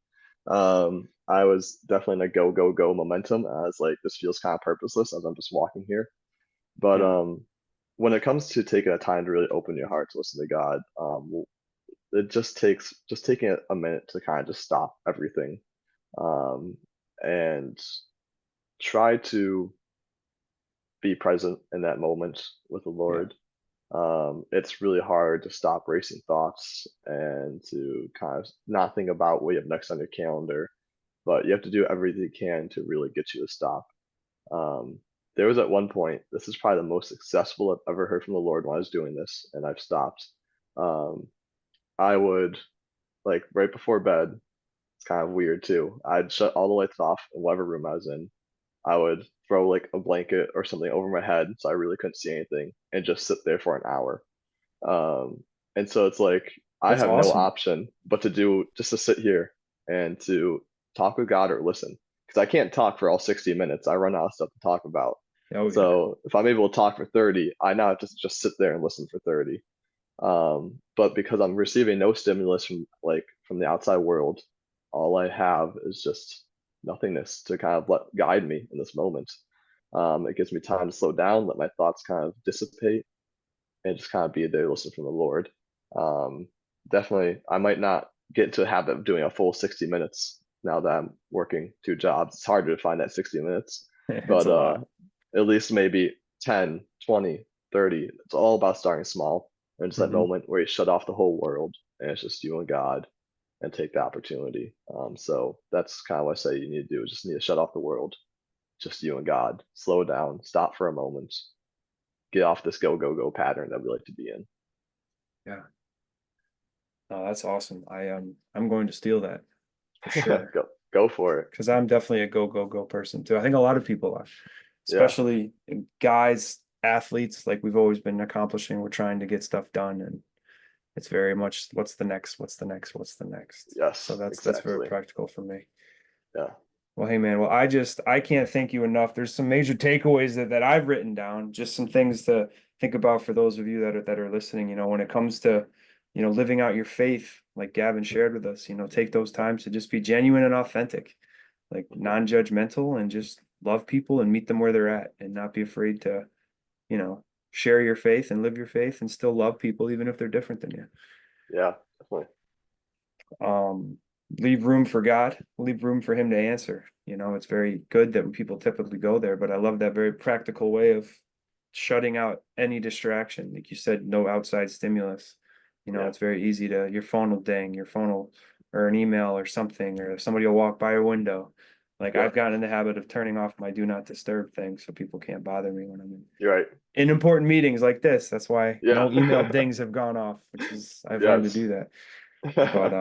[SPEAKER 2] I was definitely in a go, go, go momentum. I was like, this feels kind of purposeless as I'm just walking here. But
[SPEAKER 1] Yeah.
[SPEAKER 2] when it comes to taking a time to really open your heart to listen to God, it just takes just taking a minute to kind of just stop everything, um, and try to be present in that moment with the
[SPEAKER 1] Yeah.
[SPEAKER 2] Lord. It's really hard to stop racing thoughts and to kind of not think about what you have next on your calendar, but you have to do everything you can to really get you to stop. Um, there was at one point, this is probably the most successful I've ever heard from the Lord when I was doing this, and I've stopped. Um, I would, like, right before bed, it's kind of weird too. I'd shut all the lights off in whatever room I was in. I would throw like a blanket or something over my head so I really couldn't see anything and just sit there for an hour. And so it's like I
[SPEAKER 1] That's
[SPEAKER 2] have no
[SPEAKER 1] awesome.
[SPEAKER 2] option but to do just to sit here and to talk with God or listen because I can't talk for all 60 minutes. I run out of stuff to talk about.
[SPEAKER 1] Oh yeah.
[SPEAKER 2] So if I'm able to talk for 30, I now have to just sit there and listen for 30. But because I'm receiving no stimulus from the outside world, all I have is just nothingness to kind of let guide me in this moment. It gives me time to slow down, let my thoughts kind of dissipate, and just kind of be there, listen from the Lord. Um, Definitely, I might not get into a habit of doing a full 60 minutes now that I'm working two jobs. It's harder to find that 60 minutes,
[SPEAKER 1] It's
[SPEAKER 2] but
[SPEAKER 1] a lot.
[SPEAKER 2] at least maybe 10, 20, 30. It's all about starting small. And it's that
[SPEAKER 1] Hmm.
[SPEAKER 2] moment where you shut off the whole world and it's just you and God and take the opportunity. So that's kind of what I say you need to do. Just need to shut off the world, just you and God. Slow down, stop for a moment, get off this go, go, go pattern that we like to be in.
[SPEAKER 1] Yeah. No, that's awesome. I'm going to steal that for sure.
[SPEAKER 2] Go for it.
[SPEAKER 1] Because I'm definitely a go, go, go person too. I think a lot of people are,
[SPEAKER 2] Yeah,
[SPEAKER 1] especially guys, athletes, like we've always been accomplishing. We're trying to get stuff done, and it's very much what's the next, what's the next, what's the next. So
[SPEAKER 2] yes,
[SPEAKER 1] that's very
[SPEAKER 2] exactly.
[SPEAKER 1] practical for me.
[SPEAKER 2] Yeah,
[SPEAKER 1] Well, hey man, well I can't thank you enough. There's some major takeaways that I've written down, just some things to think about for those of you that are listening, when it comes to, living out your faith, like Gavin shared with us, take those times to just be genuine and authentic, like
[SPEAKER 2] mhm,
[SPEAKER 1] non-judgmental and just love people and meet them where they're at and not be afraid to, you know, share your faith and live your faith and still love people even if they're different than you.
[SPEAKER 2] yeah, definitely.
[SPEAKER 1] um Leave room for God, leave room for him to answer. It's very good that when people typically go there, but I love that very practical way of shutting out any distraction. Like you said, no outside stimulus.
[SPEAKER 2] Yeah,
[SPEAKER 1] It's very easy to your phone will ding, your phone will or an email or something, or somebody will walk by your window. Like
[SPEAKER 2] yeah,
[SPEAKER 1] I've gotten in the habit of turning off my do not disturb thing so people can't bother me when I'm
[SPEAKER 2] you're right.
[SPEAKER 1] in important meetings like this. That's why
[SPEAKER 2] Yeah,
[SPEAKER 1] no email dings have gone off, which is I've learned to
[SPEAKER 2] yes.
[SPEAKER 1] do that. But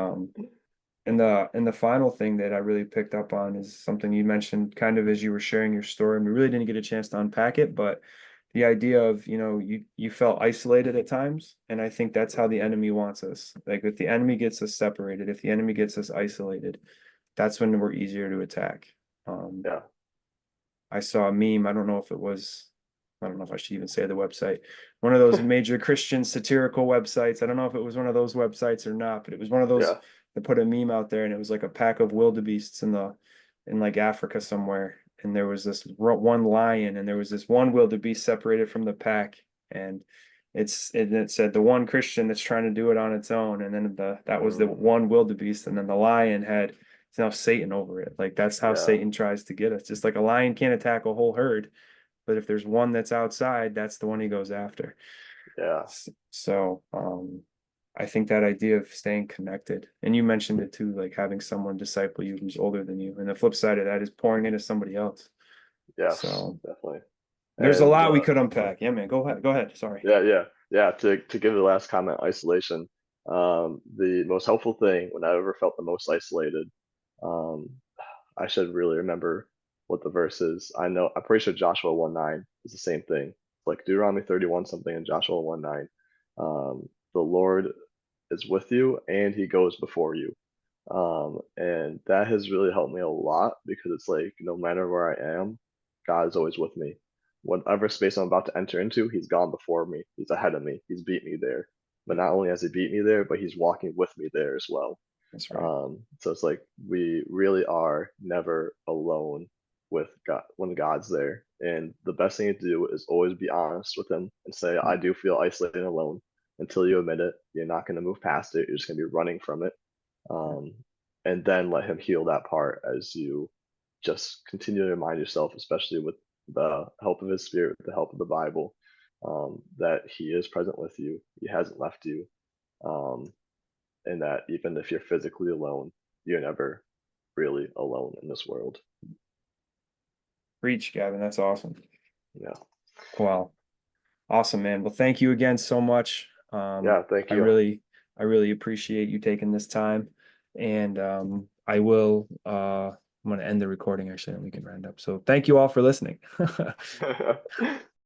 [SPEAKER 1] and the final thing that I really picked up on is something you mentioned kind of as you were sharing your story, and we really didn't get a chance to unpack it, but the idea of, you felt isolated at times, and I think that's how the enemy wants us. Like if the enemy gets us separated, if the enemy gets us isolated, that's when we're easier to attack. Um,
[SPEAKER 2] Yeah,
[SPEAKER 1] I saw a meme. I don't know if I should even say the website, one of those major Christian satirical websites. I don't know if it was one of those websites or not, but it was one of those
[SPEAKER 2] yeah.
[SPEAKER 1] that put a meme out there, and it was like a pack of wildebeests in like Africa somewhere. And there was this one lion, and there was this one wildebeest separated from the pack. And it said the one Christian that's trying to do it on its own. And then that was the
[SPEAKER 2] Mm,
[SPEAKER 1] one wildebeest. And then the lion had it's now Satan over it. Like that's how
[SPEAKER 2] yeah,
[SPEAKER 1] Satan tries to get us. Just like a lion can't attack a whole herd, but if there's one that's outside, that's the one he goes after.
[SPEAKER 2] yeah.
[SPEAKER 1] So I think that idea of staying connected, and you mentioned it too, like having someone disciple you who's older than you. And the flip side of that is pouring into somebody else.
[SPEAKER 2] Yes,
[SPEAKER 1] So
[SPEAKER 2] definitely.
[SPEAKER 1] there's a
[SPEAKER 2] And
[SPEAKER 1] lot we could unpack. Yeah, man. Go ahead. Go ahead. Sorry.
[SPEAKER 2] yeah. To give the last comment, isolation. The most helpful thing when I ever felt the most isolated, um, I should really remember what the verse is. I'm pretty sure Joshua 1:9 is the same thing. Like Deuteronomy 31 something and Joshua 1:9. The Lord is with you and he goes before you. And that has really helped me a lot because it's like no matter where I am, God is always with me. Whatever space I'm about to enter into, He's gone before me. He's ahead of me. He's beat me there. But
[SPEAKER 1] Yeah,
[SPEAKER 2] not only has He beat me there, but He's walking with me there as well.
[SPEAKER 1] that's right.
[SPEAKER 2] So it's like we really are never alone with God when God's there. And the best thing to do is always be honest with Him and say, I do feel isolated and alone. Until you admit it, you're not going to move past it. You're just going to be running from it, um, and then let him heal that part as you just continue to remind yourself, especially with the help of his spirit, with the help of the Bible, that he is present with you. He hasn't left you. Um, and that even if you're physically alone, you're never really alone in this world.
[SPEAKER 1] Preach, Gavin. That's awesome.
[SPEAKER 2] Yeah.
[SPEAKER 1] Wow. Awesome, man. Well, thank you again so much.
[SPEAKER 2] Yeah. Thank
[SPEAKER 1] I
[SPEAKER 2] you.
[SPEAKER 1] I really appreciate you taking this time. And I will I'm gonna end the recording actually and we can round up. So thank you all for listening.